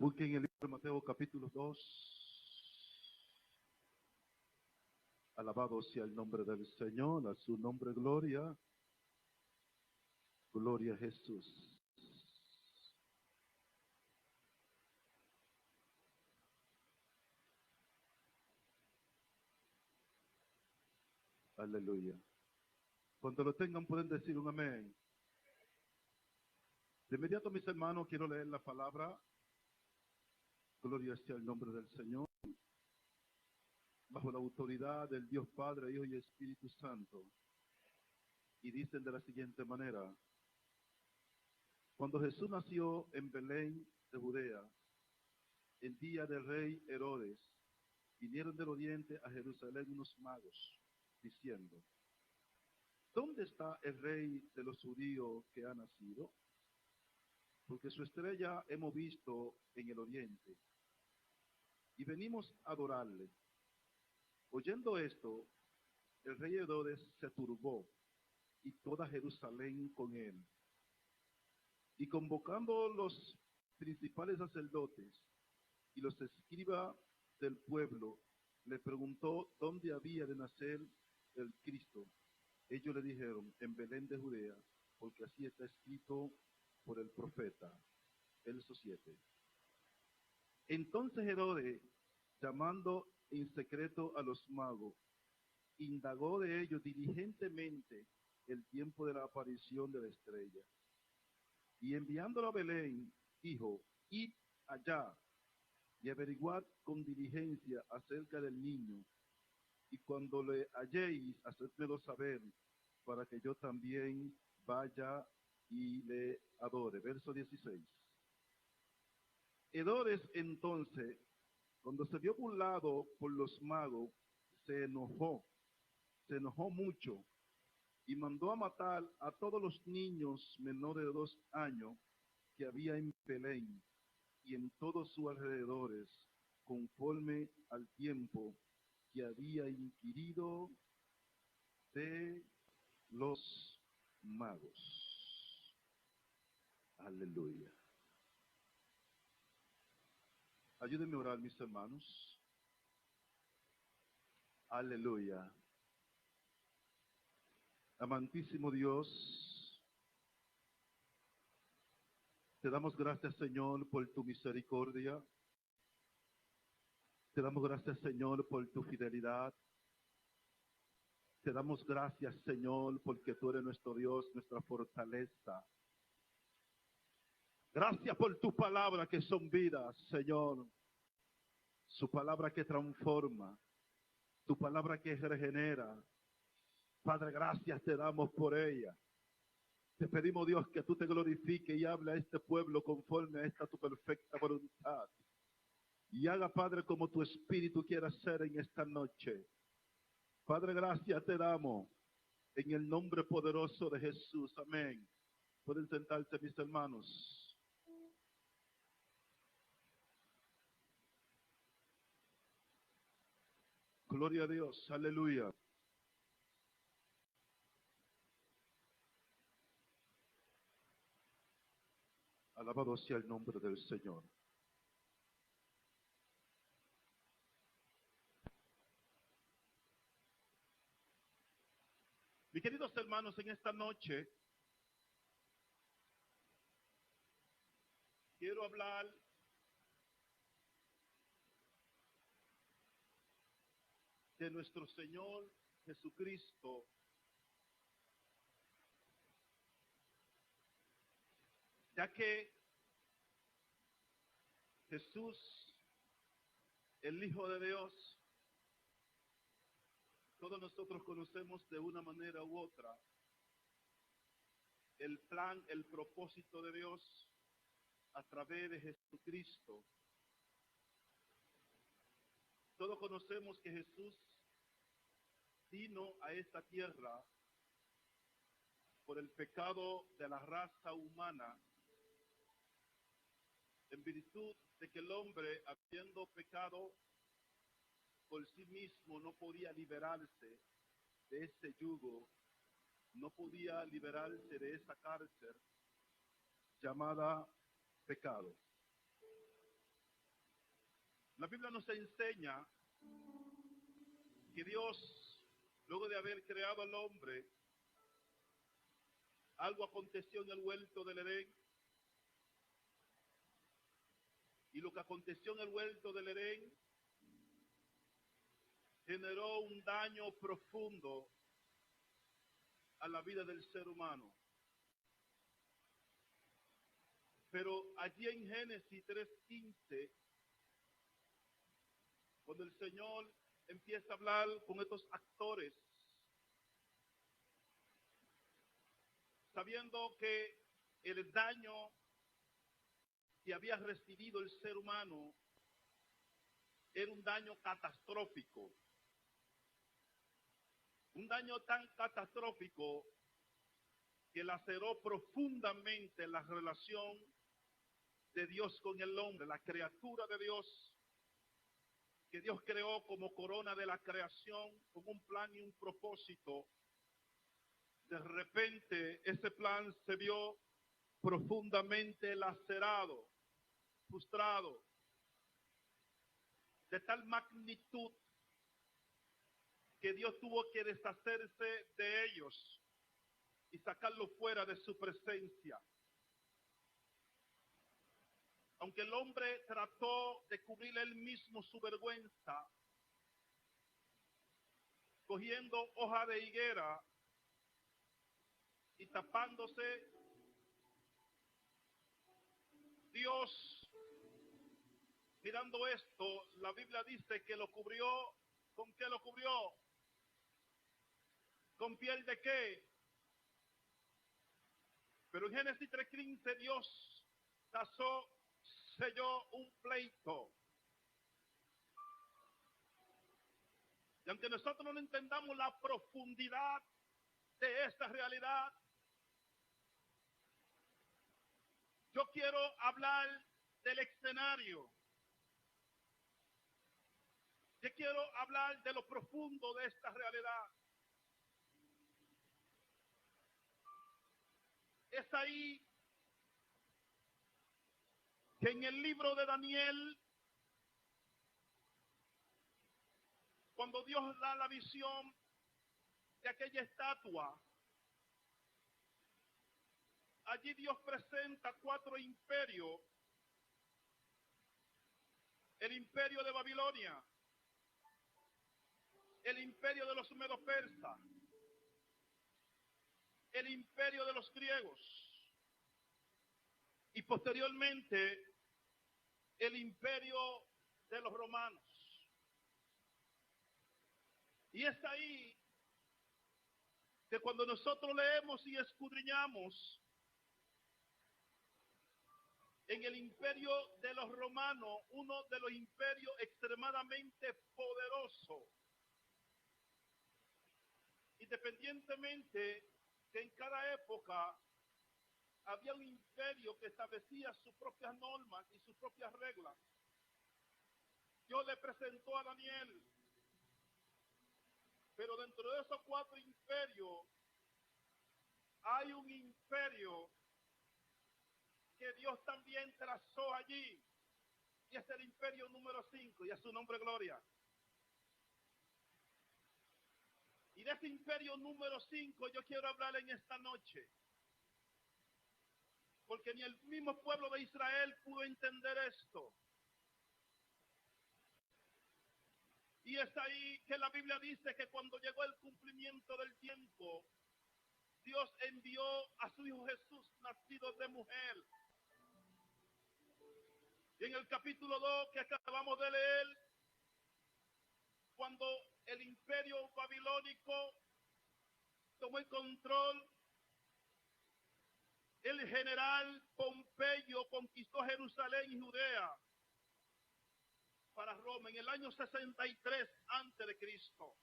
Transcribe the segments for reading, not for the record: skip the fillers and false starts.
Busquen el libro de Mateo capítulo 2. Alabado sea el nombre del Señor, a su nombre gloria. Gloria a Jesús. Aleluya. Cuando lo tengan pueden decir un amén. De inmediato, mis hermanos, quiero leer la palabra. Gloria sea el nombre del Señor. Bajo la autoridad del Dios Padre, Hijo y Espíritu Santo. Y dicen de la siguiente manera. Cuando Jesús nació en Belén de Judea, el día del rey Herodes, vinieron del oriente a Jerusalén unos magos, diciendo: ¿dónde está el rey de los judíos que ha nacido? Porque su estrella hemos visto en el oriente, y venimos a adorarle. Oyendo esto, el rey Herodes se turbó, y toda Jerusalén con él. Y convocando los principales sacerdotes y los escribas del pueblo, le preguntó dónde había de nacer el Cristo. Ellos le dijeron: en Belén de Judea, porque así está escrito por el profeta. Verso 7. Entonces Herodes, llamando en secreto a los magos, indagó de ellos diligentemente el tiempo de la aparición de la estrella. Y enviándolo a Belén, dijo: id allá y averiguad con diligencia acerca del niño, y cuando le halléis, hacedmelo saber, para que yo también vaya y le adore. Verso 16. Herodes entonces, cuando se vio burlado por los magos, se enojó mucho, y mandó a matar a todos los niños menores de 2 años que había en Belén y en todos sus alrededores, conforme al tiempo que había inquirido de los magos. Aleluya. Ayúdenme a orar, mis hermanos. Aleluya. Amantísimo Dios, te damos gracias, Señor, por tu misericordia. Te damos gracias, Señor, por tu fidelidad. Te damos gracias, Señor, porque tú eres nuestro Dios, nuestra fortaleza. Gracias por tu palabra que son vidas, Señor. Su palabra que transforma. Tu palabra que regenera. Padre, gracias te damos por ella. Te pedimos, Dios, que tú te glorifiques y hable a este pueblo conforme a esta tu perfecta voluntad. Y haga, Padre, como tu espíritu quiera hacer en esta noche. Padre, gracias te damos en el nombre poderoso de Jesús. Amén. Pueden sentarse, mis hermanos. Gloria a Dios. Aleluya. Alabado sea el nombre del Señor. Mis queridos hermanos, en esta noche quiero hablar de nuestro Señor Jesucristo, ya que Jesús, el Hijo de Dios, todos nosotros conocemos de una manera u otra el plan, el propósito de Dios a través de Jesucristo. Todos conocemos que Jesús vino a esta tierra por el pecado de la raza humana, en virtud de que el hombre, habiendo pecado por sí mismo, no podía liberarse de ese yugo, no podía liberarse de esa cárcel llamada pecado. La Biblia nos enseña que Dios, luego de haber creado al hombre, algo aconteció en el huerto del Edén. Y lo que aconteció en el huerto del Edén generó un daño profundo a la vida del ser humano. Pero allí en Génesis 3:15, cuando el Señor empieza a hablar con estos actores, sabiendo que el daño que había recibido el ser humano era un daño catastrófico. Un daño tan catastrófico que laceró profundamente la relación de Dios con el hombre, la criatura de Dios, que Dios creó como corona de la creación, con un plan y un propósito. De repente ese plan se vio profundamente lacerado, frustrado, de tal magnitud que Dios tuvo que deshacerse de ellos y sacarlos fuera de su presencia. Aunque el hombre trató de cubrir él mismo su vergüenza, cogiendo hoja de higuera y tapándose, Dios, mirando esto, la Biblia dice que lo cubrió. ¿Con qué lo cubrió? ¿Con piel de qué? Pero en Génesis 3:15 Dios selló un pleito. Y aunque nosotros no entendamos la profundidad de esta realidad, yo quiero hablar del escenario. Yo quiero hablar de lo profundo de esta realidad. Es ahí que en el libro de Daniel, cuando Dios da la visión de aquella estatua, allí Dios presenta 4 imperios. El imperio de Babilonia, el imperio de los medos persas, el imperio de los griegos y posteriormente el imperio de los romanos. Y es ahí que cuando nosotros leemos y escudriñamos en el imperio de los romanos, uno de los imperios extremadamente poderosos, independientemente que en cada época había un imperio que establecía sus propias normas y sus propias reglas, Dios le presentó a Daniel. Pero dentro de esos 4 imperios hay un imperio que Dios también trazó allí, y es el imperio número 5, y a su nombre gloria. Y de ese imperio número 5 yo quiero hablar en esta noche, porque ni el mismo pueblo de Israel pudo entender esto. Y es ahí que la Biblia dice que cuando llegó el cumplimiento del tiempo, Dios envió a su Hijo Jesús, nacido de mujer. Y en el capítulo 2 que acabamos de leer, cuando el imperio babilónico tomó el control, el general Pompeyo conquistó Jerusalén y Judea para Roma en el año 63 antes de Cristo.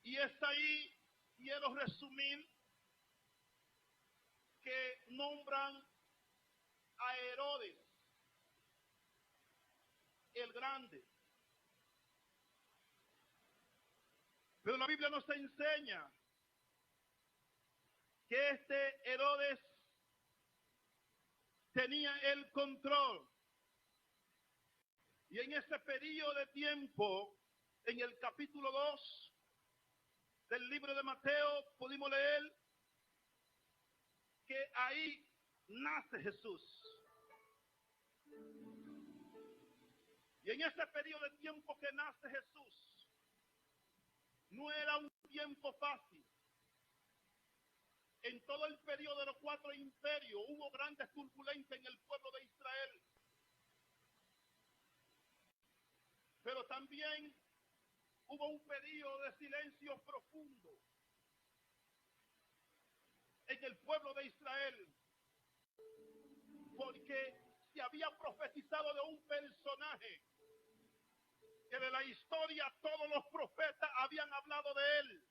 Y es ahí, quiero resumir, que nombran a Herodes el Grande. Pero la Biblia nos enseña que este Herodes tenía el control Y en ese periodo de tiempo, en el capítulo 2 del libro de Mateo, pudimos leer que ahí nace Jesús. Y en ese periodo de tiempo que nace Jesús, no era un tiempo fácil. En todo el periodo de los 4 imperios hubo grandes turbulencias en el pueblo de Israel. Pero también hubo un periodo de silencio profundo en el pueblo de Israel, porque se había profetizado de un personaje que de la historia todos los profetas habían hablado de él.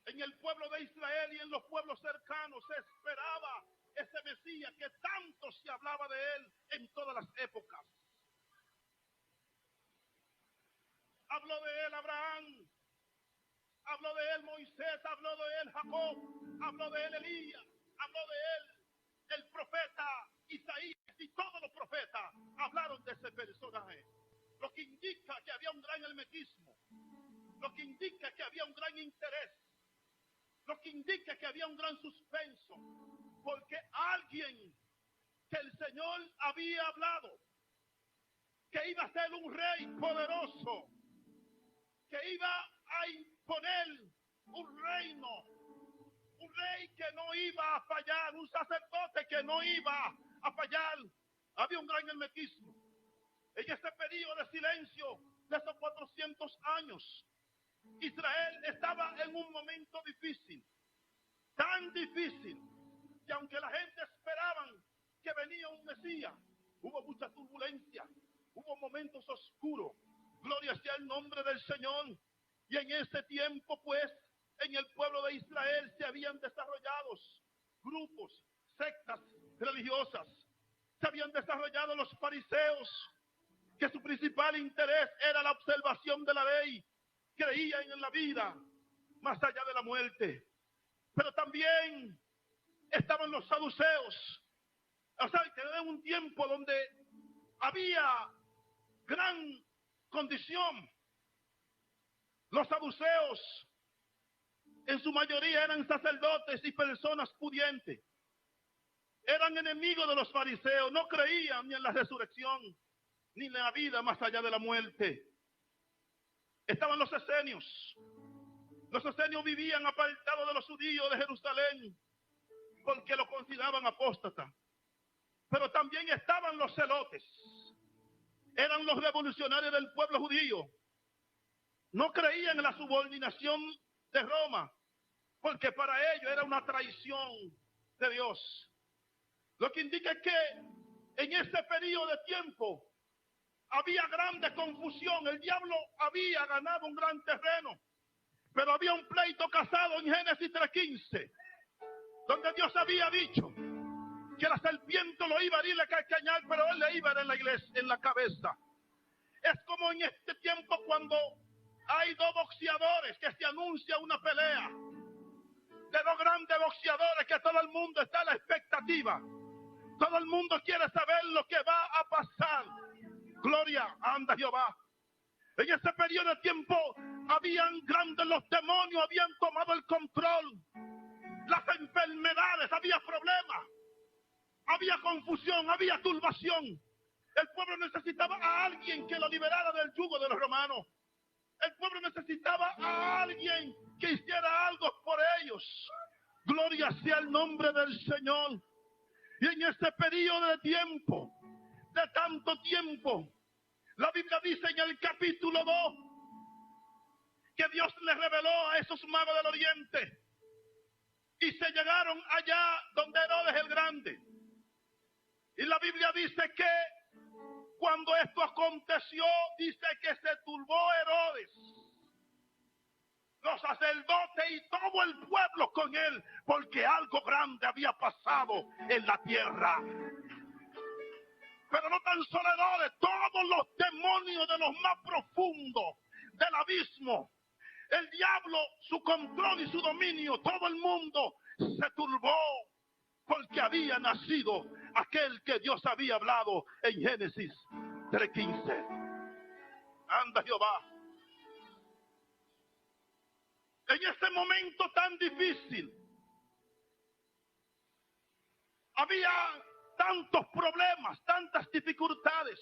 En el pueblo de Israel y en los pueblos cercanos se esperaba ese Mesías que tanto se hablaba de él en todas las épocas. Habló de él Abraham, habló de él Moisés, habló de él Jacob, habló de él Elías, habló de él el profeta Isaías, y todos los profetas hablaron de ese personaje. Lo que indica que había un gran hermetismo, lo que indica que había un gran interés, lo que indica que había un gran suspenso, porque alguien que el Señor había hablado, que iba a ser un rey poderoso, que iba a imponer un reino, un rey que no iba a fallar, un sacerdote que no iba a fallar. Había un gran hermetismo. En este periodo de silencio de esos 400 años, Israel estaba en un momento difícil, tan difícil, que aunque la gente esperaban que venía un Mesías, hubo mucha turbulencia, hubo momentos oscuros. Gloria sea el nombre del Señor. Y en ese tiempo, pues, en el pueblo de Israel se habían desarrollado grupos, sectas religiosas. Se habían desarrollado los fariseos, que su principal interés era la observación de la ley. Creían en la vida más allá de la muerte. Pero también estaban los saduceos. O sea, que era un tiempo donde había gran condición. Los saduceos en su mayoría eran sacerdotes y personas pudientes. Eran enemigos de los fariseos, no creían ni en la resurrección ni en la vida más allá de la muerte. Estaban los esenios. Los esenios vivían apartados de los judíos de Jerusalén porque lo consideraban apóstata. Pero también estaban los celotes. Eran los revolucionarios del pueblo judío. No creían en la subordinación de Roma, porque para ellos era una traición de Dios. Lo que indica que en ese periodo de tiempo había grande confusión. El diablo había ganado un gran terreno, pero había un pleito casado en Génesis 3:15, donde Dios había dicho que la serpiente lo iba a ir a calcañar, pero él le iba a dar en la iglesia, en la cabeza. Es como en este tiempo cuando hay dos boxeadores que se anuncia una pelea de dos grandes boxeadores que todo el mundo está a la expectativa. Todo el mundo quiere saber lo que va a pasar. Gloria, anda Jehová. En ese periodo de tiempo habían grandes, los demonios habían tomado el control. Las enfermedades, había problemas, había confusión, había turbación. El pueblo necesitaba a alguien que lo liberara del yugo de los romanos. El pueblo necesitaba a alguien que hiciera algo por ellos. Gloria sea el nombre del Señor. Y en este periodo de tiempo, de tanto tiempo, la Biblia dice en el capítulo 2 que Dios le reveló a esos magos del oriente y se llegaron allá donde Herodes el Grande. Y la Biblia dice que cuando esto aconteció, dice que se turbó Herodes, los sacerdotes y todo el pueblo con él, porque algo grande había pasado en la tierra. Pero no tan solo Herodes, todos los demonios de los más profundos del abismo, el diablo, su control y su dominio, todo el mundo se turbó. porque había nacido aquel que Dios había hablado en Génesis 3:15. Anda Jehová. En ese momento tan difícil, había tantos problemas, tantas dificultades.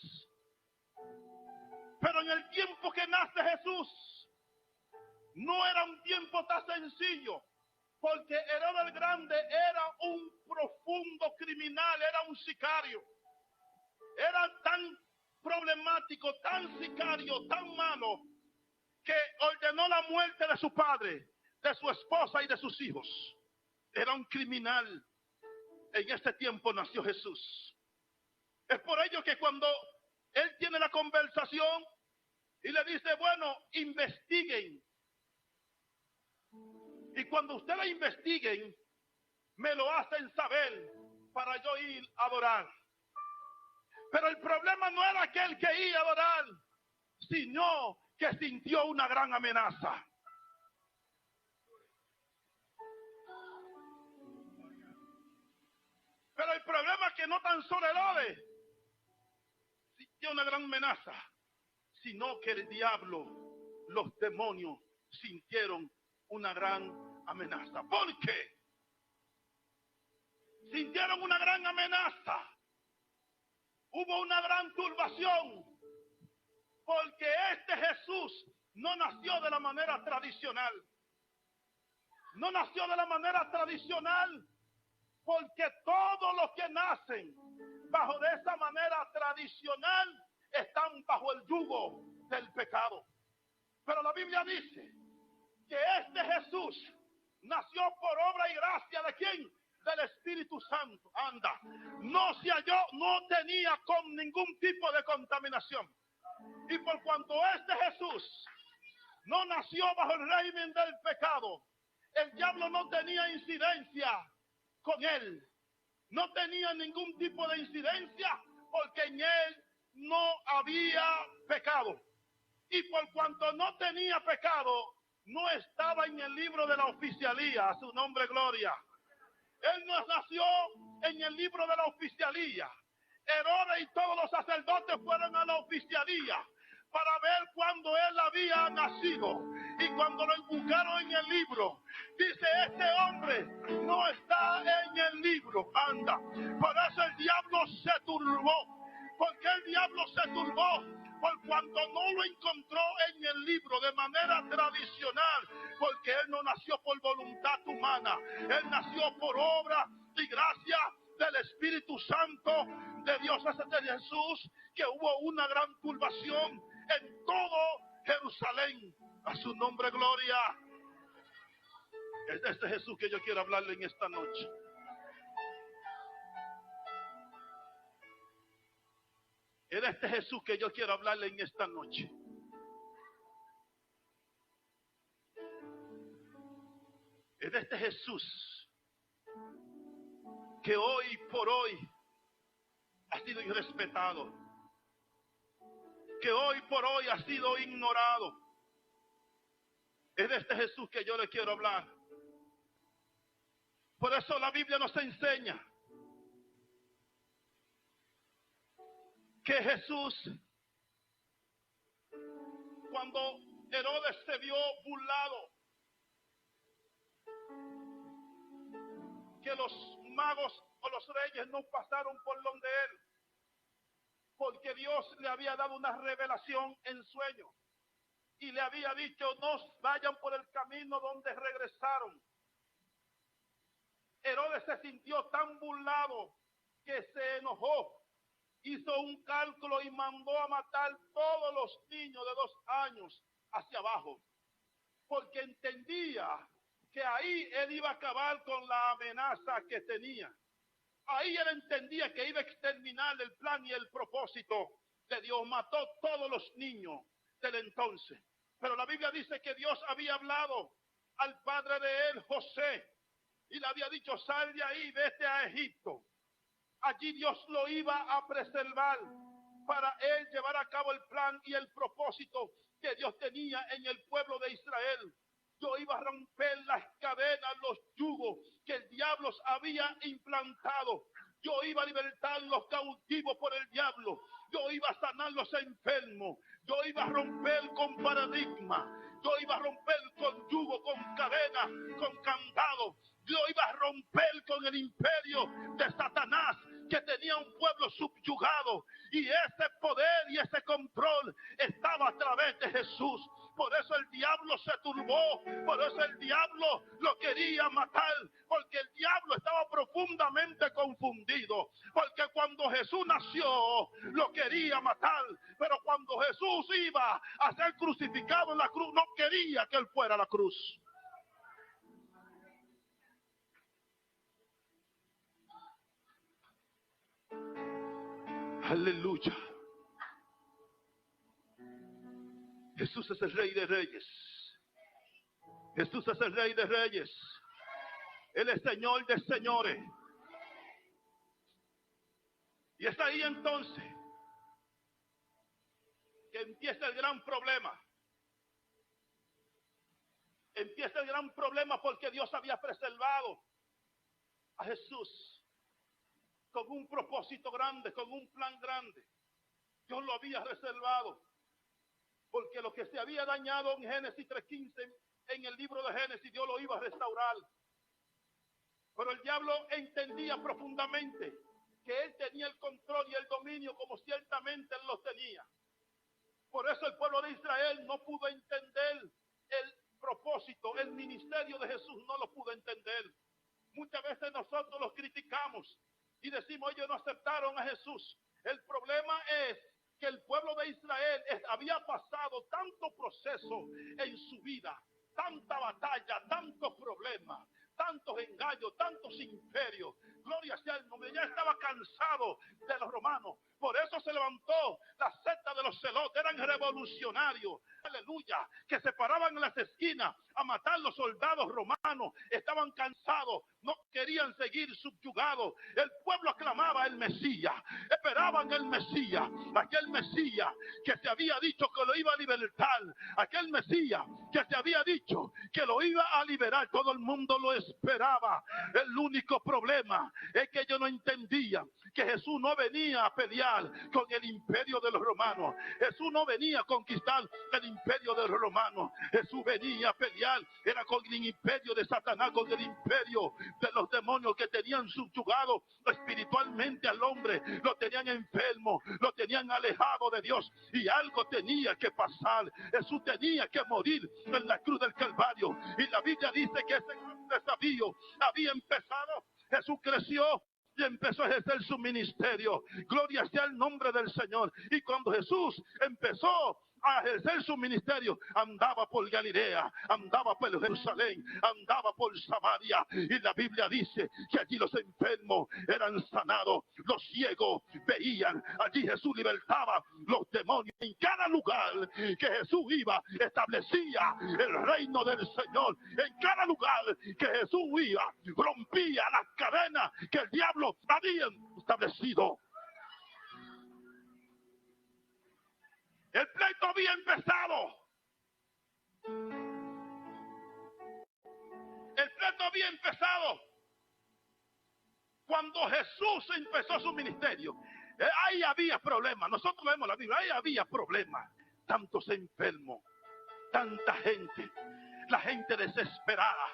Pero en el tiempo que nace Jesús, no era un tiempo tan sencillo, porque Herodes el Grande era un profundo criminal, era un sicario. Era tan problemático, tan sicario, tan malo, que ordenó la muerte de su padre, de su esposa y de sus hijos. Era un criminal. En ese tiempo nació Jesús. Es por ello que cuando él tiene la conversación y le dice, bueno, investiguen. Y cuando ustedes investiguen, me lo hacen saber para yo ir a adorar. Pero el problema no era aquel que iba a adorar, sino que sintió una gran amenaza. Pero el problema es que no tan solo Herodes sintió una gran amenaza, sino que el diablo, los demonios, sintieron una gran amenaza. ¿Por qué? Sintieron una gran amenaza. Hubo una gran turbación, porque este Jesús no nació de la manera tradicional. No nació de la manera tradicional, porque todos los que nacen bajo de esa manera tradicional están bajo el yugo del pecado. Pero la Biblia dice que este Jesús nació por obra y gracia ¿de quién? Del Espíritu Santo. Anda, no se halló, no tenía con ningún tipo de contaminación. Y por cuanto este Jesús no nació bajo el régimen del pecado, el diablo no tenía incidencia con él. No tenía ningún tipo de incidencia porque en él no había pecado. Y por cuanto no tenía pecado, no estaba en el libro de la oficialía. A su nombre gloria. Él no nació en el libro de la oficialía. Herodes y todos los sacerdotes fueron a la oficialía para ver cuándo él había nacido. Y cuando lo buscaron en el libro, dice, este hombre no está en el libro. Anda, por eso el diablo se turbó. Porque el diablo se turbó por cuanto no lo encontró en el libro de manera tradicional, porque él no nació por voluntad humana, él nació por obra y gracia del Espíritu Santo de Dios. Hace de Jesús que hubo una gran turbación en todo Jerusalén. A su nombre gloria. Es de este Jesús que yo quiero hablarle en esta noche. Es de este Jesús que yo quiero hablarle en esta noche. Es de este Jesús que hoy por hoy ha sido irrespetado, que hoy por hoy ha sido ignorado. Es de este Jesús que yo le quiero hablar. Por eso la Biblia nos enseña que Jesús, cuando Herodes se vio burlado, que los magos o los reyes no pasaron por donde él, porque Dios le había dado una revelación en sueño y le había dicho, no vayan por el camino donde regresaron. Herodes se sintió tan burlado que se enojó. Hizo un cálculo y mandó a matar todos los niños de 2 años hacia abajo, porque entendía que ahí él iba a acabar con la amenaza que tenía. Ahí él entendía que iba a exterminar el plan y el propósito de Dios. Mató todos los niños del entonces. Pero la Biblia dice que Dios había hablado al padre de él, José, y le había dicho, sal de ahí, vete a Egipto. Allí Dios lo iba a preservar para él llevar a cabo el plan y el propósito que Dios tenía en el pueblo de Israel. Yo iba a romper las cadenas, los yugos que el diablo diablo había implantado. Yo iba a libertar los cautivos por el diablo. Yo iba a sanar los enfermos. Yo iba a romper con paradigma. Yo iba a romper con yugo, con cadena, con candado. Yo iba a romper con el imperio de Satanás, que tenía un pueblo subyugado. Y ese poder y ese control estaba a través de Jesús. Por eso el diablo se turbó, por eso el diablo lo quería matar, porque el diablo estaba profundamente confundido, porque cuando Jesús nació lo quería matar, pero cuando Jesús iba a ser crucificado en la cruz, no quería que él fuera a la cruz. Aleluya. Jesús es el Rey de Reyes. Jesús es el Rey de Reyes. Él es Señor de señores. Y es ahí entonces que empieza el gran problema. Empieza el gran problema porque Dios había preservado a Jesús con un propósito grande, con un plan grande. Dios lo había reservado. Porque lo que se había dañado en Génesis 3:15, en el libro de Génesis, Dios lo iba a restaurar. Pero el diablo entendía profundamente que él tenía el control y el dominio, como ciertamente él lo tenía. Por eso el pueblo de Israel no pudo entender el propósito, el ministerio de Jesús no lo pudo entender. Muchas veces nosotros los criticamos y decimos, ellos no aceptaron a Jesús. El problema es que el pueblo de Israel había pasado tanto proceso en su vida, tanta batalla, tantos problemas, tantos engaños, tantos imperios. Gloria sea el nombre. Ya estaba cansado de los romanos. Por eso se levantó la secta de los celotes. Eran revolucionarios. Aleluya. Que se paraban en las esquinas a matar los soldados romanos. Estaban cansados. No querían seguir subyugados. El pueblo aclamaba el Mesías. Esperaban el Mesías. Aquel Mesías que se había dicho que lo iba a libertar. Aquel Mesías que se había dicho que lo iba a liberar. Todo el mundo lo esperaba. El único problema es que ellos no entendían que Jesús no venía a pelear con el imperio de los romanos. Jesús no venía a conquistar el imperio de los romanos. Jesús venía a pelear, era con el imperio de Satanás, con el imperio de los demonios que tenían subyugado espiritualmente al hombre, lo tenían enfermo, lo tenían alejado de Dios, y algo tenía que pasar. Jesús tenía que morir en la cruz del Calvario, y la Biblia dice que ese gran desafío había empezado. Jesús creció y empezó a ejercer su ministerio. Gloria sea el nombre del Señor. Y cuando Jesús empezó a ejercer su ministerio, andaba por Galilea, andaba por Jerusalén, andaba por Samaria, y la Biblia dice que allí los enfermos eran sanados, los ciegos veían, allí Jesús libertaba los demonios. En cada lugar que Jesús iba, establecía el reino del Señor. En cada lugar que Jesús iba, rompía las cadenas que el diablo había establecido. El pleito había empezado. El pleito había empezado cuando Jesús empezó su ministerio. Ahí había problemas. Nosotros vemos la Biblia. Ahí había problemas. Tantos enfermos, tanta gente, la gente desesperada,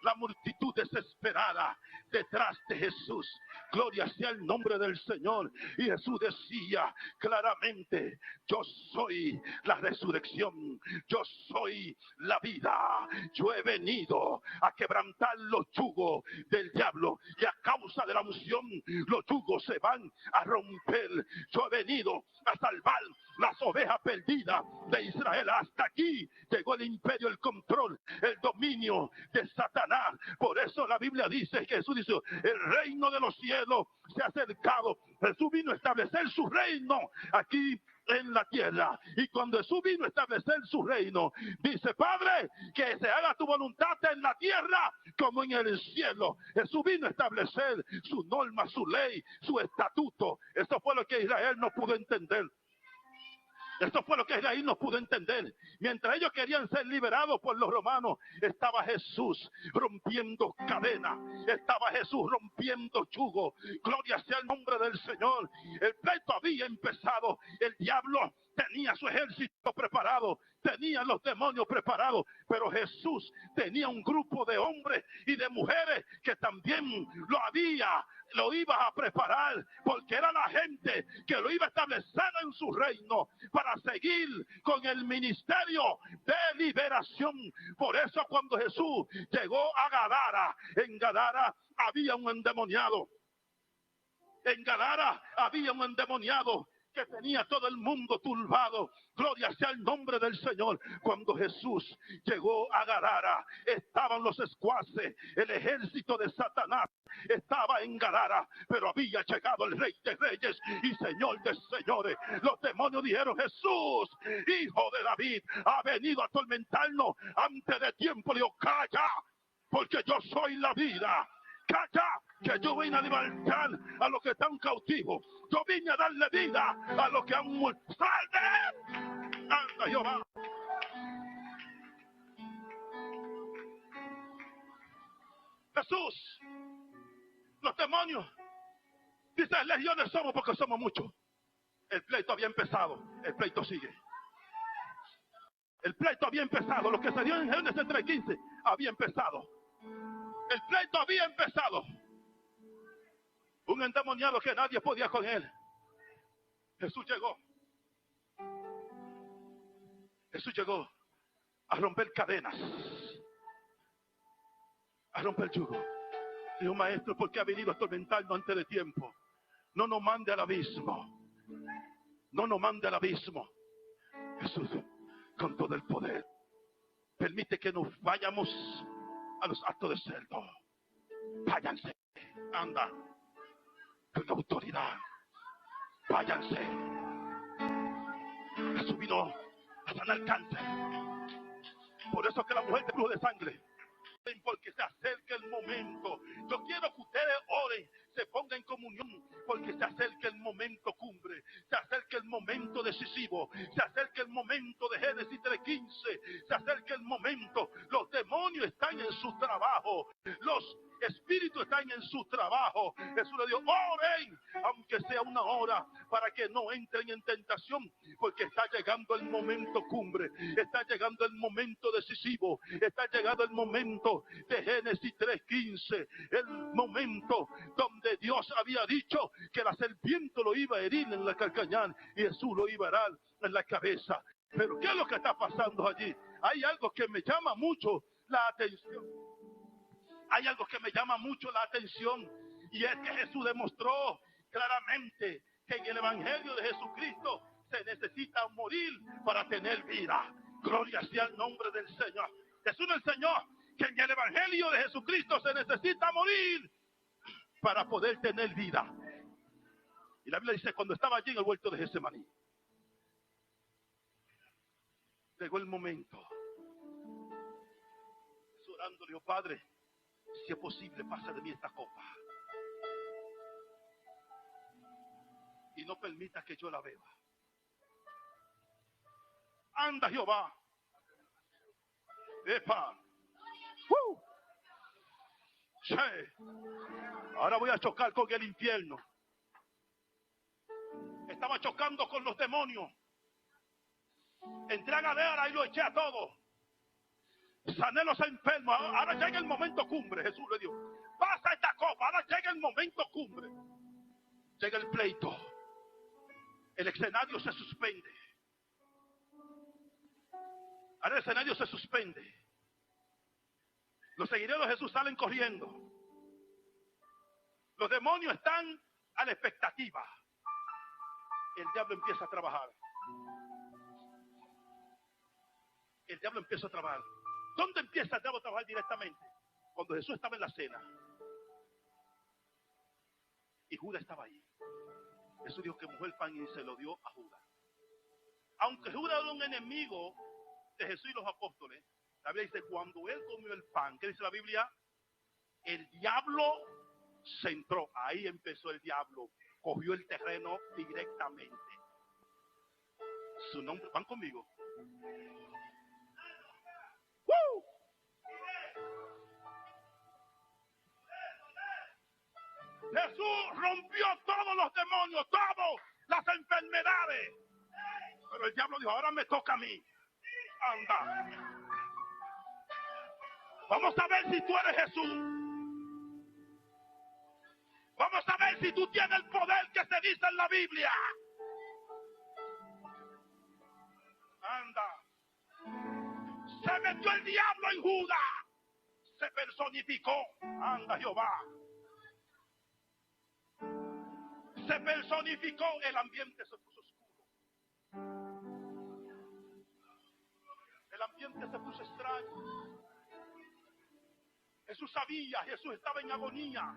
la multitud desesperada detrás de Jesús. Gloria sea el nombre del Señor. Y Jesús decía claramente: yo soy la resurrección, yo soy la vida. Yo he venido a quebrantar los yugos del diablo, y a causa de la unción los yugos se van a romper. Yo he venido a salvar las ovejas perdidas de Israel. Hasta aquí llegó el imperio, el control, el dominio de Satanás. Por eso la Biblia dice que Jesús dice: el reino de los cielos se ha acercado. Jesús vino a establecer su reino aquí en la tierra. Y cuando Jesús vino a establecer su reino, dice: Padre, que se haga tu voluntad en la tierra como en el cielo. Jesús vino a establecer su norma, su ley, su estatuto. Eso fue lo que Israel no pudo entender. Esto fue lo que ahí no pudo entender. Mientras ellos querían ser liberados por los romanos, estaba Jesús rompiendo cadenas, estaba Jesús rompiendo yugo. Gloria sea el nombre del Señor. El pleito había empezado. El diablo tenía su ejército preparado, tenía los demonios preparados, pero Jesús tenía un grupo de hombres y de mujeres que también lo iba a preparar, porque era la gente que lo iba a establecer en su reino para seguir con el ministerio de liberación. Por eso cuando Jesús llegó a Gadara, en Gadara había un endemoniado. En Gadara había un endemoniado que tenía todo el mundo turbado. Gloria sea el nombre del Señor. Cuando Jesús llegó a Gadara, estaban los escuaces, el ejército de Satanás estaba en Gadara, pero había llegado el Rey de Reyes y Señor de Señores. Los demonios dijeron: Jesús, hijo de David, ha venido a atormentarnos antes de tiempo. Le dijo: calla, porque yo soy la vida. Calla, que yo vine a libertar a los que están cautivos. Yo vine a darle vida a los que han muerto. ¡Salve! ¡Anda, Jehová! Jesús, los demonios, dice: legiones somos porque somos muchos. El pleito había empezado, el pleito sigue. El pleito había empezado, lo que se dio en Génesis 3:15 había empezado. El pleito había empezado. Un endemoniado que nadie podía con él. Jesús llegó. Jesús llegó a romper cadenas, a romper yugo. Dijo: maestro, ¿por qué ha venido a atormentarnos antes de tiempo? No nos mande al abismo. No nos mande al abismo. Jesús, con todo el poder, permite que nos vayamos a los actos de cerdo. Váyanse. Anda. Con autoridad. Váyanse. Jesús vino a sanar cáncer. Por eso que la mujer de flujo de sangre, porque se acerca el momento. Yo quiero que ustedes oren, se pongan en comunión, porque se acerca el momento cumbre, se acerca el momento decisivo, se acerca el momento de Génesis 3:15, se acerca el momento. Los demonios están en su trabajo, los espíritus están en su trabajo. Jesús le dijo: oren, aunque sea una hora, para que no entren en tentación, porque está llegando el momento cumbre, está llegando el momento decisivo, está llegando el momento de Génesis 3:15, el momento donde Dios había dicho que la serpiente lo iba a herir en la calcañar y Jesús lo iba a dar en la cabeza. Pero ¿qué es lo que está pasando allí? Hay algo que me llama mucho la atención. Hay algo que me llama mucho la atención, y es que Jesús demostró claramente que en el Evangelio de Jesucristo se necesita morir para tener vida. Gloria sea el nombre del Señor. Jesús nos enseñó que en el Evangelio de Jesucristo se necesita morir para poder tener vida. Y la Biblia dice: cuando estaba allí en el huerto de Getsemaní, llegó el momento. Jesús orando le dijo: Padre, si es posible, pasa de mí esta copa y no permita que yo la beba. Anda, Jehová. Epa. Sí. Ahora voy a chocar con el infierno. Estaba chocando con los demonios. Entré a Gadara y lo eché a todos. Sané los enfermos. Ahora llega el momento cumbre. Jesús le dijo: pasa esta copa. Ahora llega el momento cumbre. Llega el pleito. El escenario se suspende. Ahora el escenario se suspende. Los seguidores de Jesús salen corriendo. Los demonios están a la expectativa. El diablo empieza a trabajar. El diablo empieza a trabajar. ¿Dónde empieza el diablo a trabajar directamente? Cuando Jesús estaba en la cena y Judas estaba ahí. Jesús dijo que mojó el pan y se lo dio a Judas. Aunque Judas era un enemigo de Jesús y los apóstoles, la Biblia dice: cuando él comió el pan, ¿qué dice la Biblia? El diablo se entró. Ahí empezó el diablo. Cogió el terreno directamente. Jesús. ¿No? ¿Van conmigo? ¡Woo! Jesús rompió todos los demonios, todas las enfermedades. Pero el diablo dijo, ahora me toca a mí. Anda. Vamos a ver si tú eres Jesús. Vamos a ver si tú tienes el poder que se dice en la Biblia. Anda. Se metió el diablo en Judas. Se personificó. Anda, Jehová. Se personificó. El ambiente se puso oscuro. El ambiente se puso extraño. Jesús sabía, Jesús estaba en agonía.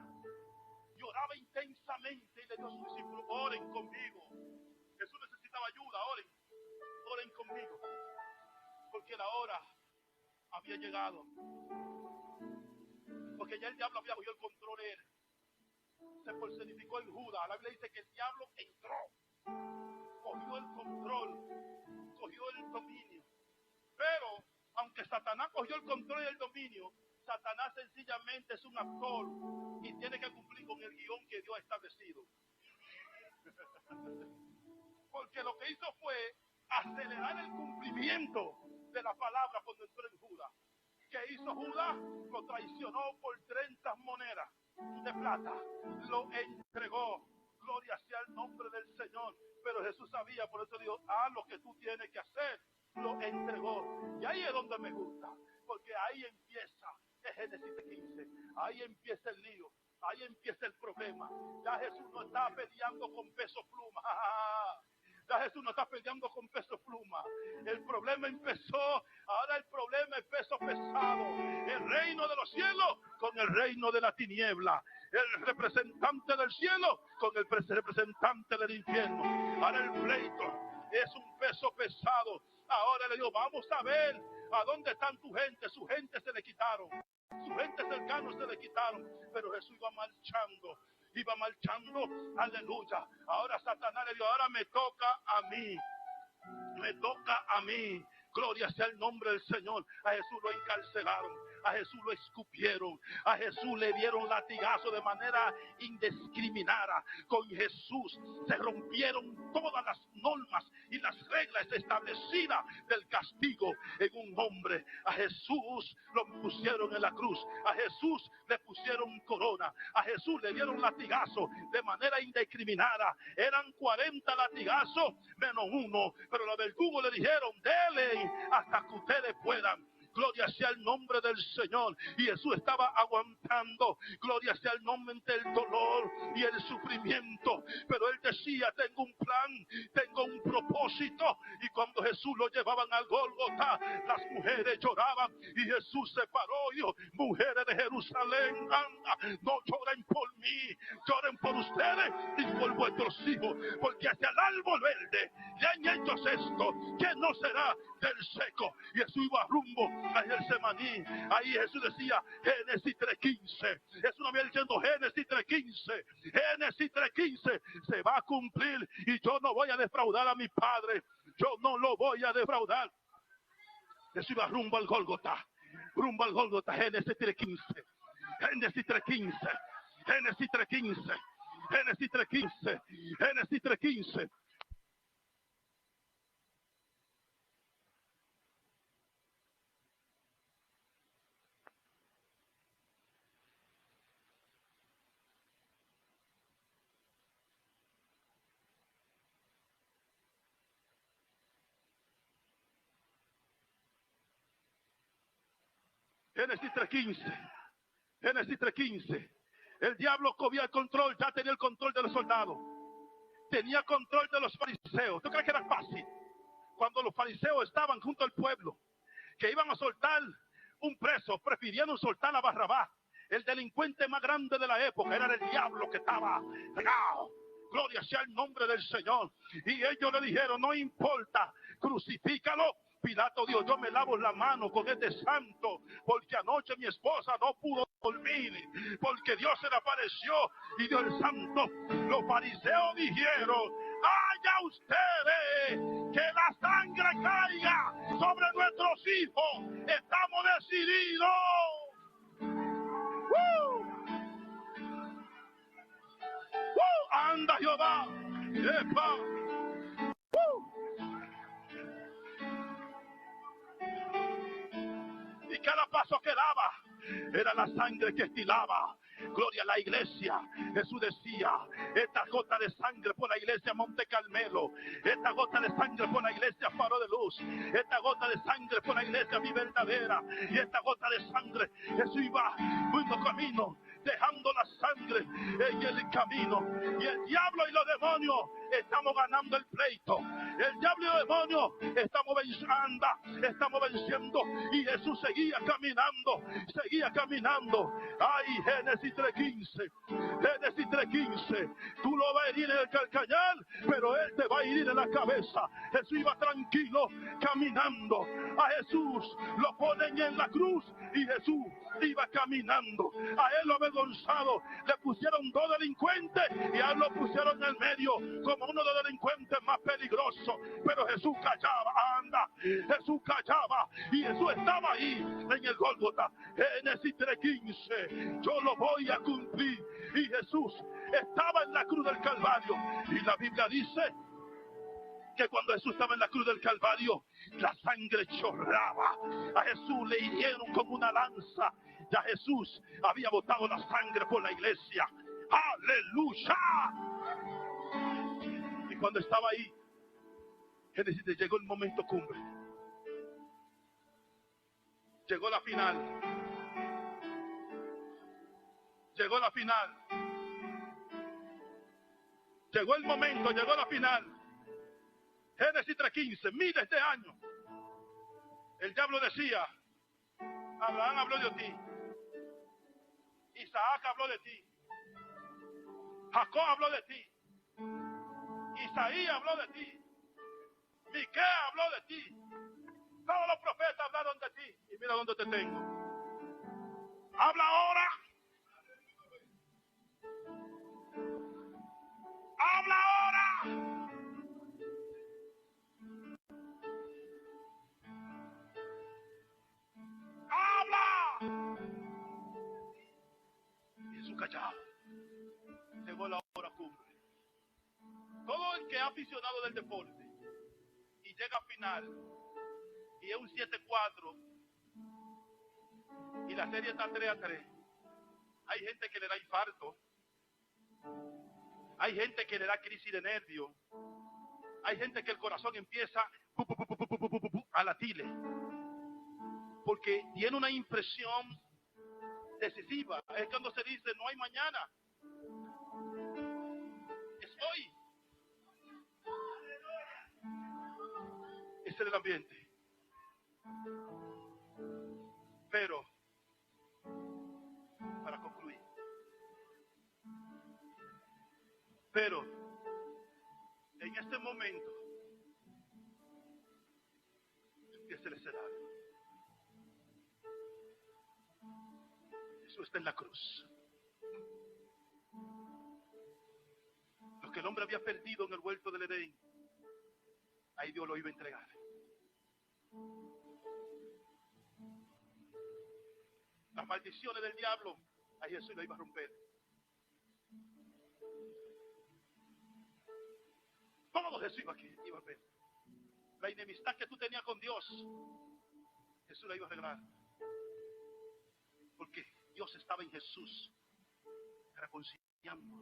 Lloraba intensamente y le dijo a sus discípulos, oren conmigo. Jesús necesitaba ayuda, oren conmigo. Porque la hora había llegado. Porque ya el diablo había cogido el control de él. Se personificó en Judas. La Biblia dice que el diablo entró. Cogió el control. Cogió el dominio. Pero, aunque Satanás cogió el control y el dominio, Satanás sencillamente es un actor y tiene que cumplir con el guión que Dios ha establecido. Porque lo que hizo fue acelerar el cumplimiento de la palabra cuando entró en Judas. ¿Qué hizo Judas? Lo traicionó por 30 monedas de plata. Lo entregó. Gloria sea el nombre del Señor. Pero Jesús sabía, por eso dijo, haz lo que tú tienes que hacer. Lo entregó. Y ahí es donde me gusta. Porque ahí empieza Génesis 15. Ahí empieza el lío. Ahí empieza el problema. Ya Jesús no está peleando con peso pluma. Ya Jesús no está peleando con peso pluma. El problema empezó. Ahora el problema es peso pesado. El reino de los cielos con el reino de la tiniebla. El representante del cielo con el representante del infierno. Ahora el pleito es un peso pesado. Ahora le digo, vamos a ver a dónde están tu gente. Su gente se le quitaron. Su gente cercana se le quitaron. Pero Jesús iba marchando, aleluya. Ahora Satanás le dijo, ahora me toca a mí. Gloria sea el nombre del Señor. A Jesús lo encarcelaron, a Jesús lo escupieron, a Jesús le dieron latigazo de manera indiscriminada. Con Jesús se rompieron todas las normas y las reglas establecidas del castigo en un hombre. A Jesús lo pusieron en la cruz, a Jesús le pusieron corona, a Jesús le dieron latigazo de manera indiscriminada. Eran 40 latigazos menos uno, pero los verdugos le dijeron, dele hasta que ustedes puedan. Gloria sea el nombre del Señor. Y Jesús estaba aguantando. Gloria sea el nombre del dolor y el sufrimiento. Pero él decía, tengo un plan, tengo un propósito. Y cuando Jesús lo llevaban al Gólgota, las mujeres lloraban. Y Jesús se paró y dijo, mujeres de Jerusalén, anda, no lloren por mí, lloren por ustedes y por vuestros hijos. Porque hacia el árbol verde le han hecho esto, que no será del seco. Y Jesús iba rumbo a Getsemaní. Ahí Jesús decía Génesis 3:15. Jesús no viene diciendo Génesis 3:15. Génesis 3:15 se va a cumplir y yo no voy a defraudar a mi Padre. Yo no lo voy a defraudar. Jesús iba rumbo al Gólgota. Rumbo al Gólgota. Génesis 3:15. Génesis 3:15. Génesis 3:15. Génesis 3:15. Génesis 3:15. Génesis 3:15. Génesis 3:15. El diablo cogía el control, ya tenía el control de los soldados. Tenía control de los fariseos. ¿Tú crees que era fácil? Cuando los fariseos estaban junto al pueblo, que iban a soltar un preso, prefirieron soltar a Barrabás. El delincuente más grande de la época era el diablo que estaba pegado. Gloria sea el nombre del Señor. Y ellos le dijeron, no importa, crucifícalo. Pilato dijo, yo me lavo la mano con este santo, porque anoche mi esposa no pudo dormir, porque Dios se le apareció y dio el santo. Los fariseos dijeron: haya ustedes que la sangre caiga sobre nuestros hijos, estamos decididos. Anda Jehová, epa. Y cada paso que daba era la sangre que estilaba. Gloria a la iglesia. Jesús decía: esta gota de sangre por la iglesia Monte Carmelo, esta gota de sangre por la iglesia Faro de Luz, esta gota de sangre por la iglesia Mi Verdadera, y esta gota de sangre. Jesús iba mucho camino, dejando la sangre en el camino. Y el diablo y los demonios estamos ganando el pleito. El diablo y los demonios estamos venciendo. Y Jesús seguía caminando. Ay, Génesis 3:15. Génesis 3:15. Tú lo vas a herir en el calcañar, pero Él te va a herir en la cabeza. Jesús iba tranquilo caminando. A Jesús lo ponen en la cruz y Jesús iba caminando. A Él lo avergonzado le pusieron 2 delincuentes y a Él lo pusieron en el medio como uno de los delincuentes más peligrosos. Pero Jesús callaba. Jesús callaba y Jesús estaba ahí en el Gólgota. Génesis 3:15. Yo lo voy a cumplir. Y Jesús estaba en la cruz del Calvario. Y la Biblia dice que cuando Jesús estaba en la cruz del Calvario, la sangre chorraba. A Jesús le hirieron con una lanza. Ya Jesús había botado la sangre por la iglesia. ¡Aleluya! Y cuando estaba ahí, Génesis, llegó el momento cumbre. Llegó la final. Llegó la final. Llegó el momento, llegó la final. Génesis 3:15, miles de años. El diablo decía: Abraham habló de ti, Isaac habló de ti, Jacob habló de ti, Isaías habló de ti, Miqueas habló de ti, todos los profetas hablaron de ti. Y mira dónde te tengo. Habla ahora. Habla ahora. Jesús callado. Llegó la hora cumbre. Todo el que es aficionado del deporte y llega a final y es un 7-4 y la serie está 3-3, hay gente que le da infarto, hay gente que le da crisis de nervio, hay gente que el corazón empieza a latirle porque tiene una impresión decisiva. Es cuando se dice: no hay mañana, es hoy. Ese es el ambiente. Pero para concluir, pero en este momento empieza el escenario. Jesús está en la cruz. Lo que el hombre había perdido en el huerto del Edén, ahí Dios lo iba a entregar. Las maldiciones del diablo, ahí Jesús lo iba a romper. Todo Jesús iba a ver. La enemistad que tú tenías con Dios, Jesús la iba a arreglar. Porque Dios estaba en Jesús reconciliando.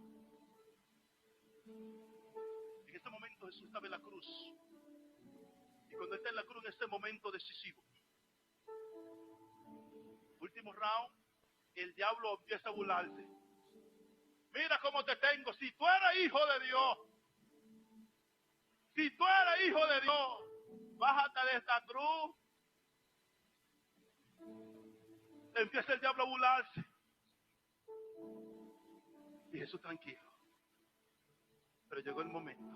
En este momento Jesús estaba en la cruz. Y cuando está en la cruz, en este momento decisivo, último round, el diablo empieza a burlarse. Mira cómo te tengo. Si tú eres hijo de Dios, si tú eres hijo de Dios, bájate de esta cruz. Empieza el diablo a burlarse. Y Jesús tranquilo. Pero llegó el momento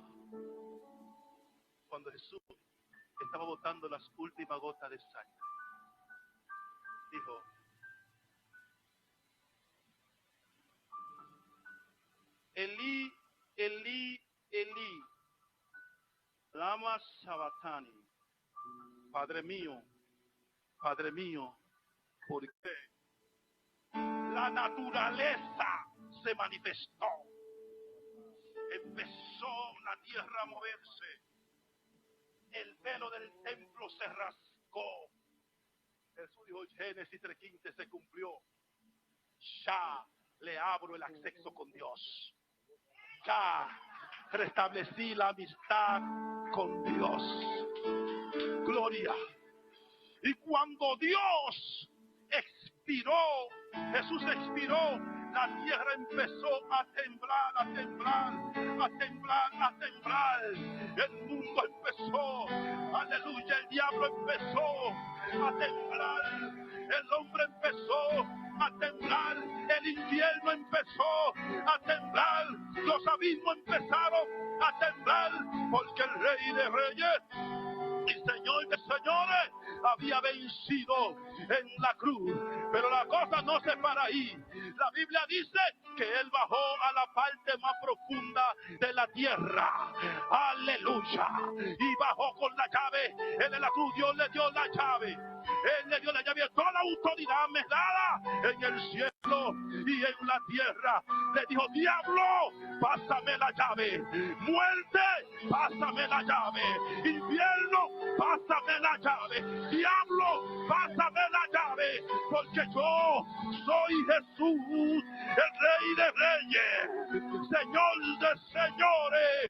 cuando Jesús estaba botando las últimas gotas de sangre. Dijo: Eli, Eli, Eli, lama sabachthani. Padre mío, ¿por qué? La naturaleza se manifestó. Empezó la tierra a moverse. El velo del templo se rasgó. Jesús dijo, Génesis 3:15 se cumplió. Ya le abro el acceso con Dios. Ya restablecí la amistad con Dios. Gloria. Y cuando Dios expiró, Jesús expiró, la tierra empezó a temblar, a temblar, a temblar, a temblar. El mundo empezó, aleluya, el diablo empezó a temblar, el hombre empezó a temblar, el infierno empezó a temblar, los abismos empezaron a temblar, porque el Rey de Reyes y Señor de señores había vencido en la cruz. Pero la cosa no se para ahí. La Biblia dice que Él bajó a la parte más profunda de la tierra. Aleluya. Y bajó con la llave. Él en la cruz, Dios le dio la llave. Él le dio la llave. Toda la autoridad me dada en el cielo y en la tierra. Le dijo, diablo, pásame la llave. Muerte, pásame la llave. Infierno, pásame la llave. Diablo, pásame la llave. Porque yo soy Jesús, el Rey de Reyes, Señor de señores.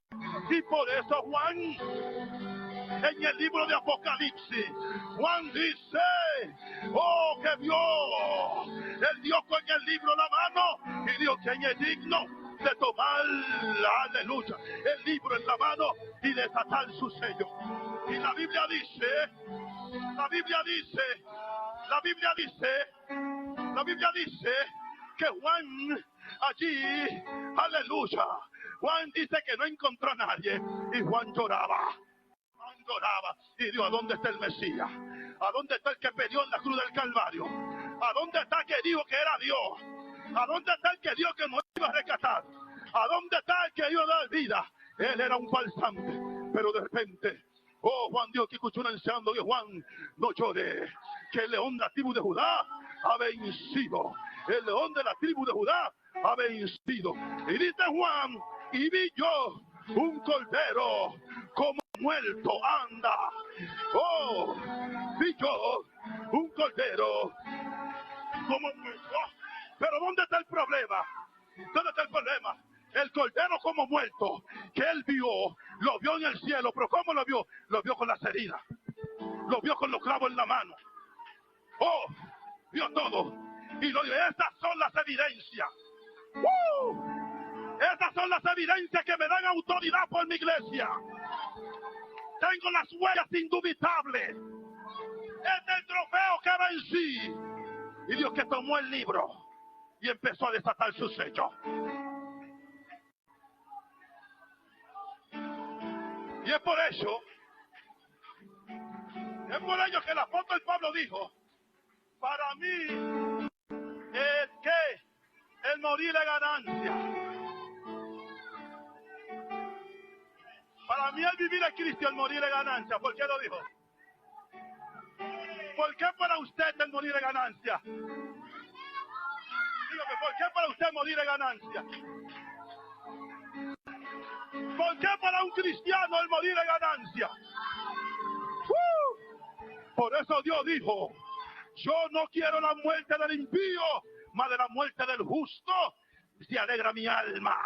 Y por eso Juan, en el libro de Apocalipsis, Juan dice, oh, que vio, él dio con el libro la mano y dijo, ¿quién es digno de tomar, aleluya, el libro en la mano y desatar su sello? Y la Biblia dice que Juan allí, aleluya, Juan dice que no encontró a nadie y Juan lloraba y dijo, ¿a dónde está el Mesías? ¿A dónde está el que peleó en la cruz del Calvario? ¿A dónde está el que dijo que era Dios? ¿A dónde está el que dijo que nos iba a rescatar? ¿A dónde está el que iba a dar vida? Él era un falsante, pero de repente, oh, Juan Dios que escuchó anunciando que Juan, no llore, que el león de la tribu de Judá ha vencido. El león de la tribu de Judá ha vencido. Y dice Juan, y vi yo un cordero como muerto, anda. Oh, vi yo un cordero como muerto. Pero ¿dónde está el problema? ¿Dónde está el problema? El cordero como muerto, que él vio, lo vio en el cielo, pero ¿cómo lo vio? Lo vio con las heridas, lo vio con los clavos en la mano. Oh, vio todo. Y lo dijo, estas son las evidencias. Estas son las evidencias que me dan autoridad por mi iglesia. Tengo las huellas indubitables. Es el trofeo que vencí. Y Dios que tomó el libro y empezó a desatar su sello. Y es por ello que el apóstol Pablo dijo, para mí es que el morir es ganancia. Para mí el vivir es Cristo, el morir es ganancia. ¿Por qué lo dijo? ¿Por qué para usted el morir es ganancia? Dígame, ¿por qué para usted morir es ganancia? ¿Por qué para un cristiano el morir es ganancia? Por eso Dios dijo, yo no quiero la muerte del impío, mas de la muerte del justo se alegra mi alma.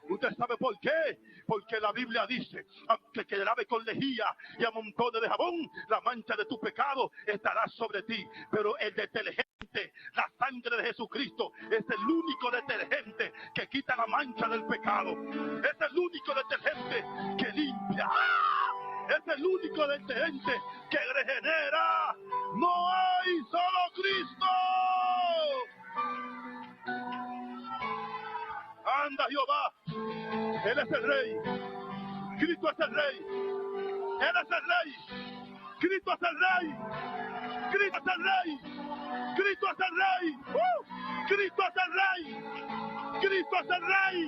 ¿Usted sabe por qué? Porque la Biblia dice, aunque te lave con lejía y a montones de jabón, la mancha de tu pecado estará sobre ti. Pero el detergente, la sangre de Jesucristo, es el único detergente que quita la mancha del pecado. Es el único detergente que limpia. Es el único detergente que regenera. No hay solo Cristo. Anda Jehová, Él es el Rey, Cristo es el Rey, Él es el Rey, Cristo es el Rey, Cristo es el Rey, Cristo es el Rey, Cristo es el Rey, Cristo es el Rey.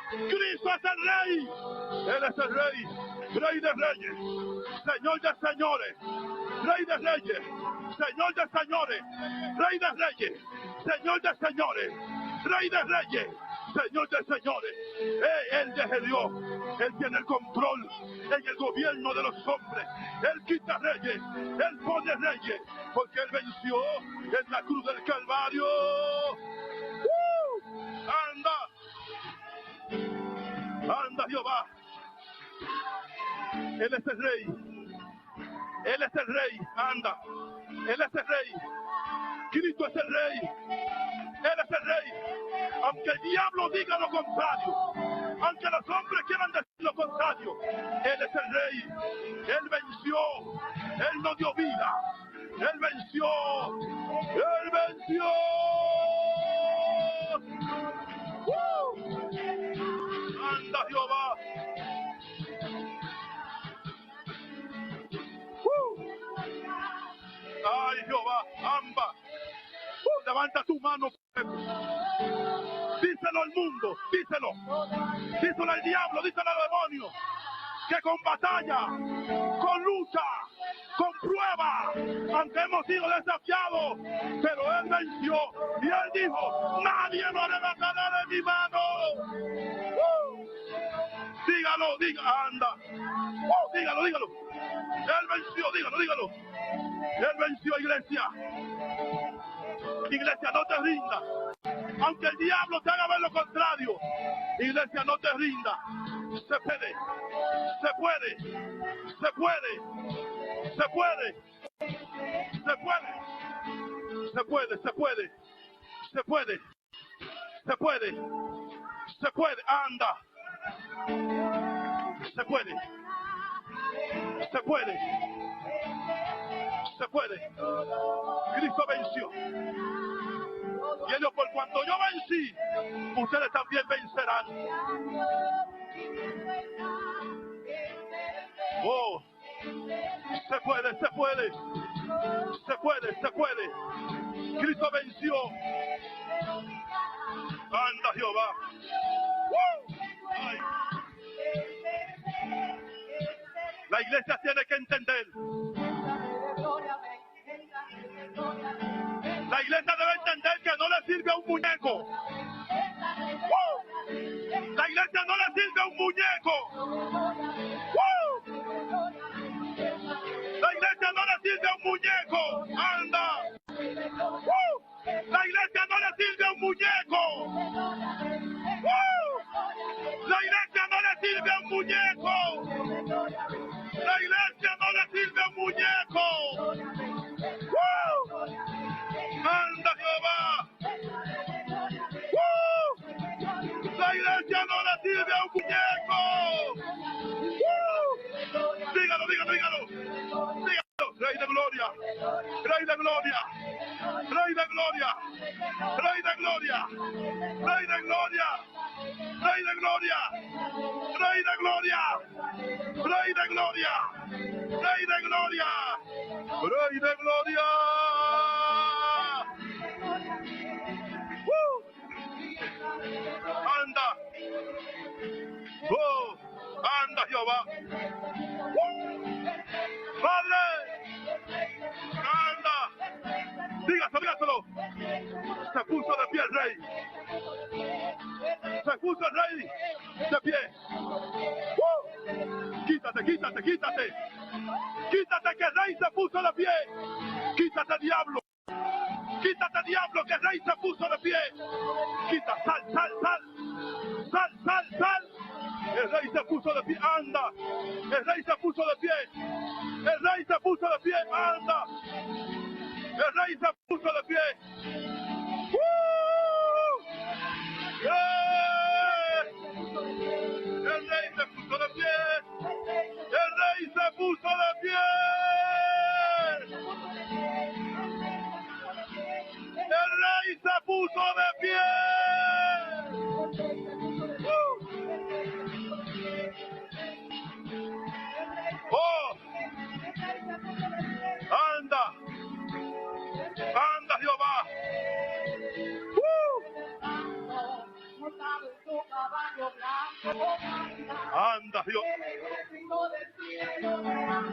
Cristo es el Rey. Él es el Rey. Rey de reyes. Señor de señores. Rey de reyes. Señor de señores. Rey de reyes. Señor de señores. Rey de reyes. Señor de señores. Él es Dios. Él tiene el control en el gobierno de los hombres. Él quita reyes. Él pone reyes. Porque Él venció en la cruz del Calvario. Anda. Anda Jehová. Él es el Rey. Él es el Rey. Anda. Él es el Rey. Cristo es el Rey. Él es el Rey. Aunque el diablo diga lo contrario, aunque los hombres quieran decir lo contrario, Él es el Rey. Él venció. Él no dio vida. Él venció. Él venció. Anda Jehová. Ay Jehová, amba. Levanta tu mano. Díselo al mundo, díselo. Díselo al diablo, díselo al demonio. Que con batalla, con lucha, con prueba, aunque hemos sido desafiados, pero Él venció. Y Él dijo, nadie lo arrebatará de mi mano. Dígalo, anda. Dígalo. Él venció, dígalo. Él venció, iglesia. Iglesia, no te rindas. Aunque el diablo te haga ver lo contrario, iglesia, no te rindas. Se puede. Anda. Se puede. Cristo venció. Y ellos, por cuanto yo vencí, ustedes también vencerán. Oh, se puede. Cristo venció. Anda Jehová. Ay. La iglesia tiene que entender. La iglesia debe entender que no le sirve a un muñeco. La iglesia no le sirve a un muñeco. La iglesia no le sirve a un muñeco. Anda. La iglesia no le sirve a un muñeco. La iglesia no le sirve a un muñeco. La iglesia no le sirve a un muñeco. Anda Jehová. La iglesia no le sirve a un muñeco. Dígalo. Rey de gloria. Rey de gloria. Rey de gloria. Rey de gloria. Rey de gloria. Rey de gloria. Rey de gloria. Rey de gloria. Rey de gloria. Rey de gloria. Anda. Oh, anda Jehová. Padre. Anda. Dígaselo. Se puso de pie el Rey. Se puso el Rey de pie. Quítate. Quítate que el Rey se puso de pie. Quítate diablo, que el Rey se puso de pie. Sal. El Rey se puso de pie, anda. El Rey se puso de pie. Anda. El Rey se puso de pie. El Rey se puso de pie. El Rey se puso de pie. El Rey se puso de pie. Oh, anda Jehová. Anda, Dios.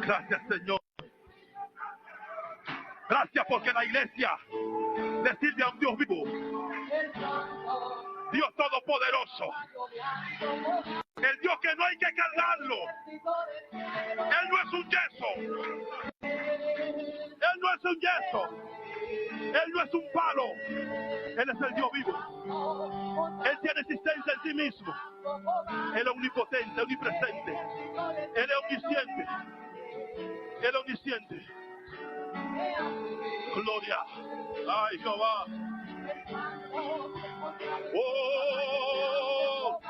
Gracias, Señor. Gracias porque la iglesia le sirve a un Dios vivo. Dios Todopoderoso. El Dios que no hay que cargarlo. Él no es un yeso. Él no es un yeso. Él no es un palo. Él es el Dios vivo. Él tiene existencia en sí mismo. Él es omnipotente, omnipresente. Él es omnisciente. Él es omnisciente. Gloria. Ay, Jehová. Oh.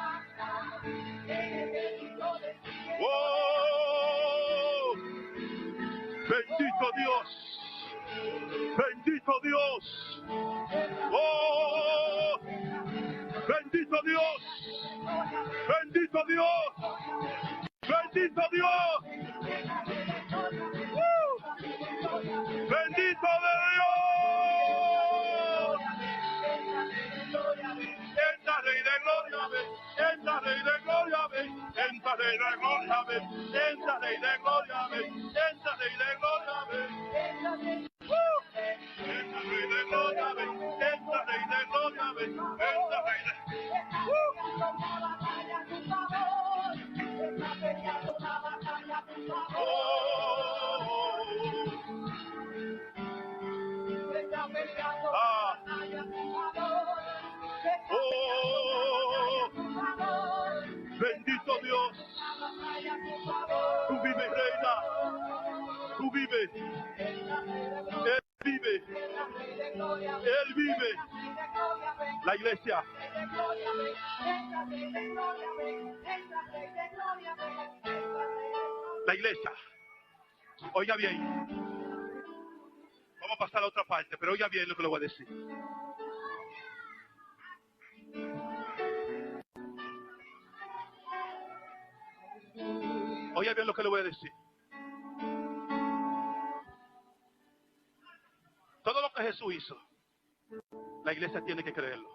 Oh. Bendito Dios. Bendito Dios. Oh. Bendito Dios. Bendito Dios. Bendito Dios. Bendito de Dios. Entra Rey de Gloria, ven. Entra Rey de Gloria, ven. Entra Rey de Gloria, ven. Entra Rey de Gloria, ven. Entra Rey de Gloria, ven. Entra Rey de Gloria, ven. Entra Rey de Gloria, ven. Entra Rey de... Bendito Dios. Tú vives, reina. Tú vives. Él vive. Él vive. La iglesia. La iglesia. Oiga bien. Vamos a pasar a la otra parte, pero oiga bien lo que le voy a decir. Oiga bien lo que le voy a decir. Todo lo que Jesús hizo, la iglesia tiene que creerlo.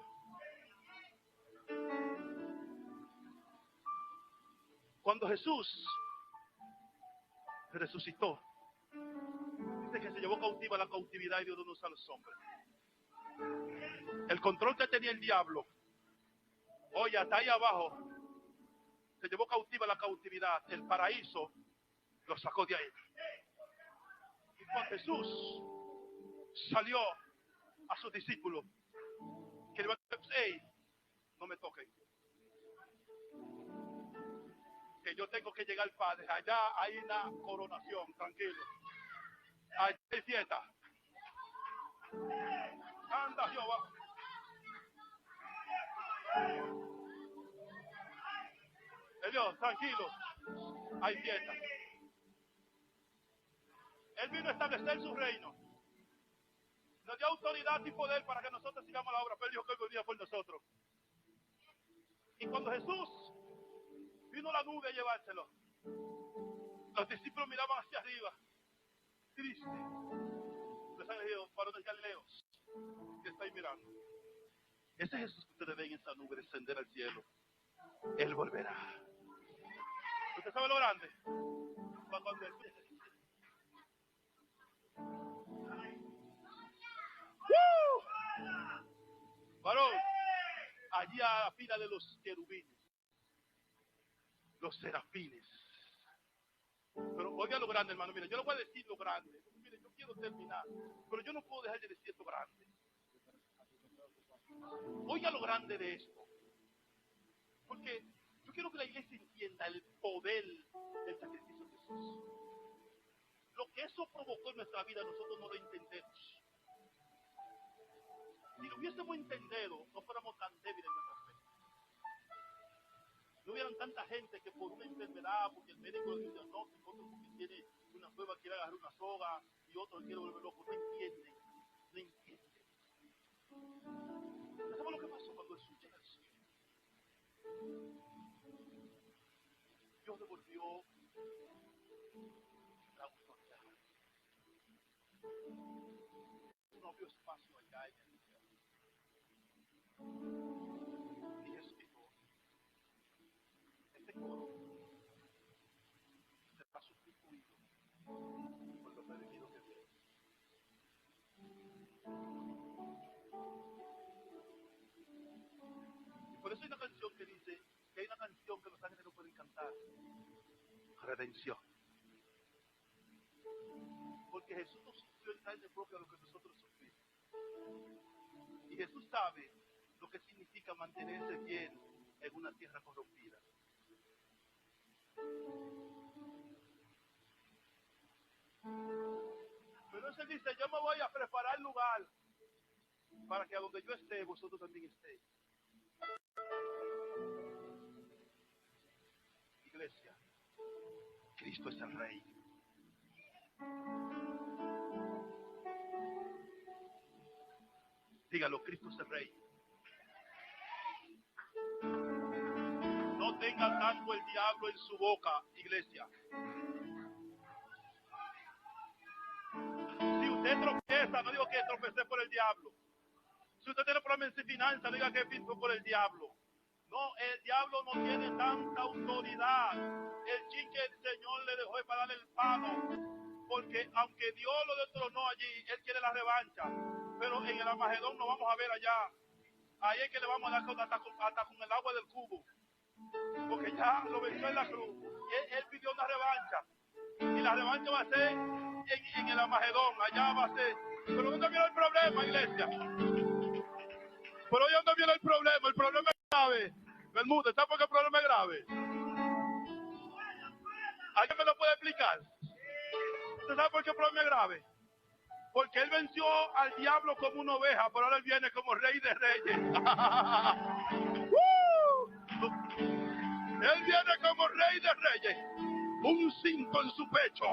Cuando Jesús resucitó, dice que se llevó cautiva la cautividad y dio unos a los hombres. El control que tenía el diablo, oye, hasta ahí abajo, se llevó cautiva la cautividad. El paraíso lo sacó de ahí. Y cuando Jesús salió a sus discípulos, que le iban a decir, hey, no me toquen, que yo tengo que llegar al Padre. Allá hay una coronación, tranquilo. Allá hay fiesta. Anda, Jehová. Dios, tranquilo. Hay fiesta. Él vino a establecer su reino. Nos dio autoridad y poder para que nosotros sigamos la obra. Pero él dijo que hoy venía por nosotros. Y cuando Jesús vino la nube a llevárselo, los discípulos miraban hacia arriba, triste. Les han dicho, varones Galileos, ¿qué estáis mirando? Ese Jesús que ustedes ven en esa nube descender al cielo, Él volverá. ¿Usted sabe lo grande? Cuando Él... Varón, allí a la fila de los querubines, los serafines. Pero oiga lo grande, hermano. Mire, yo le voy a decir lo grande. Mire, yo quiero terminar, pero yo no puedo dejar de decir esto grande. Oiga lo grande de esto. Porque yo quiero que la iglesia entienda el poder del sacrificio de Jesús. Lo que eso provocó en nuestra vida, nosotros no lo entendemos. Si lo hubiésemos entendido, no fuéramos tan débiles en nuestra fe. No hubieran tanta gente que por una enfermedad, porque el médico le dice no, otro porque tiene una prueba quiere agarrar una soga y otro quiere volver loco. No entienden, no entienden. ¿Sabes lo que pasó cuando Jesús llega al cielo? Dios devolvió la autoridad. No abrió espacio allá en el cielo. Y Jesús dijo, Por eso hay una canción que dice que hay una canción que los ángeles no pueden cantar. Redención. Porque Jesús no sufrió en carne propia lo que nosotros sufrimos. Y Jesús sabe lo que significa mantenerse fiel en una tierra corrompida. Pero Él dice, yo me voy a preparar lugar para que a donde yo esté, vosotros también estéis. Iglesia, Cristo es el Rey. Dígalo, Cristo es el Rey. No tenga tanto el diablo en su boca, iglesia. Si usted tropieza, no digo que tropecé por el diablo. Si usted tiene problemas en finanzas, no diga que fue por el diablo. No, el diablo no tiene tanta autoridad. El chin que el Señor le dejó para darle el palo. Porque aunque Dios lo destronó allí, Él quiere la revancha. Pero en el Armagedón nos vamos a ver allá. Ahí es que le vamos a dar hasta con el agua del cubo. Porque ya lo venció en la cruz. Él pidió una revancha. Y la revancha va a ser en el Armagedón. Allá va a ser. Pero ¿dónde viene el problema, iglesia? Pero ¿dónde viene el problema? El problema es grave. Bermúdez, ¿sabe por qué el problema es grave? ¿Alguien me lo puede explicar? ¿Usted sabe por qué el problema es grave? Porque Él venció al diablo como una oveja, pero ahora Él viene como Rey de Reyes. Él viene como Rey de Reyes. Un cinto en su pecho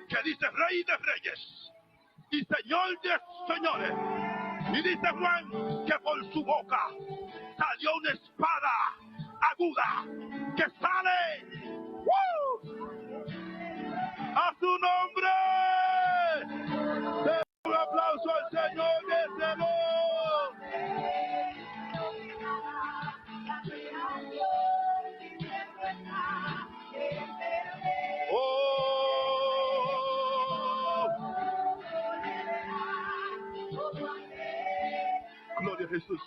que dice Rey de Reyes y Señor de Señores. Y dice Juan que por su boca salió una espada aguda que sale a su nombre. Un aplauso al Señor, déselo. Oh, gloria a Jesús.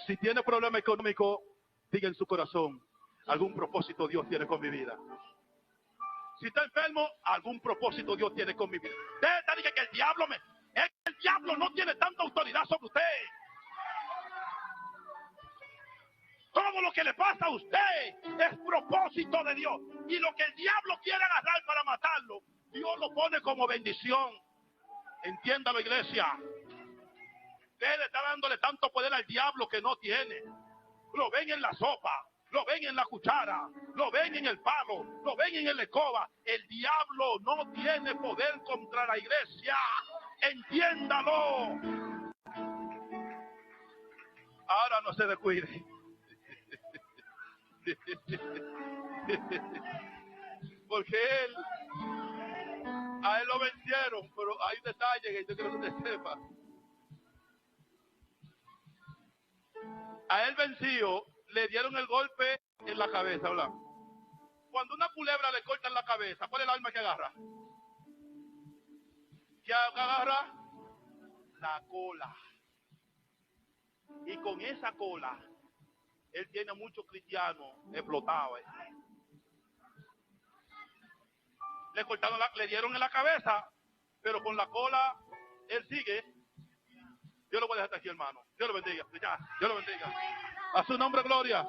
Si tiene problema económico, diga en su corazón, algún propósito Dios tiene con mi vida. Si está enfermo, algún propósito Dios tiene con mi vida. Usted diga que el diablo no tiene tanta autoridad sobre usted. Todo lo que le pasa a usted es propósito de Dios. Y lo que el diablo quiere agarrar para matarlo, Dios lo pone como bendición. Entiéndalo, iglesia. Usted está dándole tanto poder al diablo que no tiene. Lo ven en la sopa, lo ven en la cuchara, lo ven en el palo, lo ven en el escoba. El diablo no tiene poder contra la iglesia. Entiéndalo. Ahora no se descuide. Porque a él lo vencieron, pero hay un detalle que yo quiero que usted sepa. A él vencido le dieron el golpe en la cabeza, ¿verdad? Cuando una culebra le corta en la cabeza, ¿cuál es el arma que agarra? ¿Qué agarra? La cola. Y con esa cola, él tiene muchos cristianos explotados. Le cortaron, le dieron en la cabeza, pero con la cola, él sigue. Dios lo voy a dejar aquí, hermano. Dios lo bendiga. Dios lo bendiga. A su nombre, gloria.